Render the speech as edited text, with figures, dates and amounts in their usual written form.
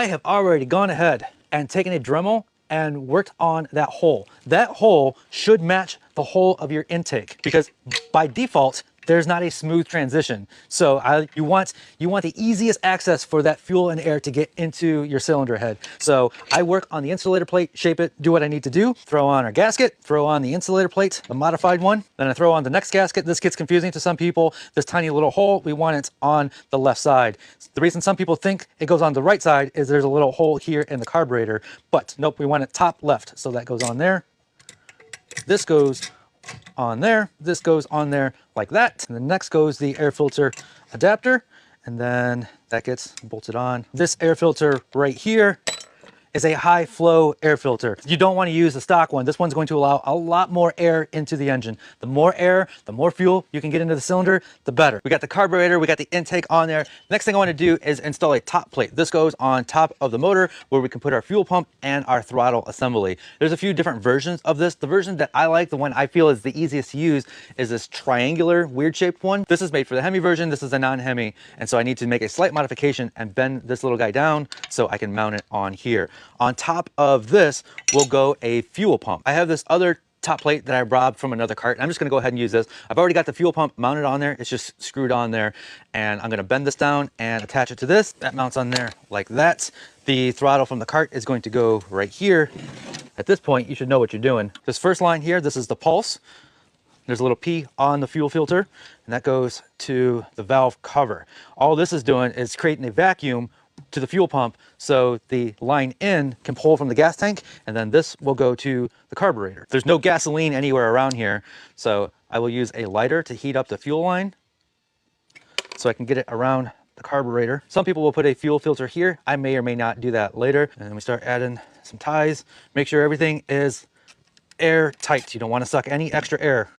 I have already gone ahead and taken a Dremel and worked on that hole. That hole should match the hole of your intake because by default, there's not a smooth transition. So you want the easiest access for that fuel and air to get into your cylinder head. So I work on the insulator plate, shape it, do what I need to do, throw on our gasket, throw on the insulator plate, the modified one, then I throw on the next gasket. This gets confusing to some people. This tiny little hole, we want it on the left side. The reason some people think it goes on the right side is there's a little hole here in the carburetor, but nope, we want it top left. So that goes on there. This goes on there, this goes on there like that. And then next goes the air filter adapter, and then that gets bolted on. This air filter right here is a high flow air filter. You don't want to use the stock one. This one's going to allow a lot more air into the engine. The more air, the more fuel you can get into the cylinder, the better. We got the carburetor, we got the intake on there. Next thing I want to do is install a top plate. This goes on top of the motor where we can put our fuel pump and our throttle assembly. There's a few different versions of this. The version that I like, the one I feel is the easiest to use, is this triangular weird shaped one. This is made for the Hemi version. This is a non-Hemi. And so I need to make a slight modification and bend this little guy down so I can mount it on here. On top of this will go a fuel pump. I have this other top plate that I robbed from another cart. I'm just gonna go ahead and use this. I've already got the fuel pump mounted on there. It's just screwed on there. And I'm gonna bend this down and attach it to this. That mounts on there like that. The throttle from the cart is going to go right here. At this point, you should know what you're doing. This first line here, this is the pulse. There's a little P on the fuel filter, and that goes to the valve cover. All this is doing is creating a vacuum to the fuel pump so the line in can pull from the gas tank, and then this will go to the carburetor. There's no gasoline anywhere around here, so I will use a lighter to heat up the fuel line so I can get it around the carburetor. Some people will put a fuel filter here. I may or may not do that later. And then we start adding some ties. Make sure everything is airtight. You don't want to suck any extra air.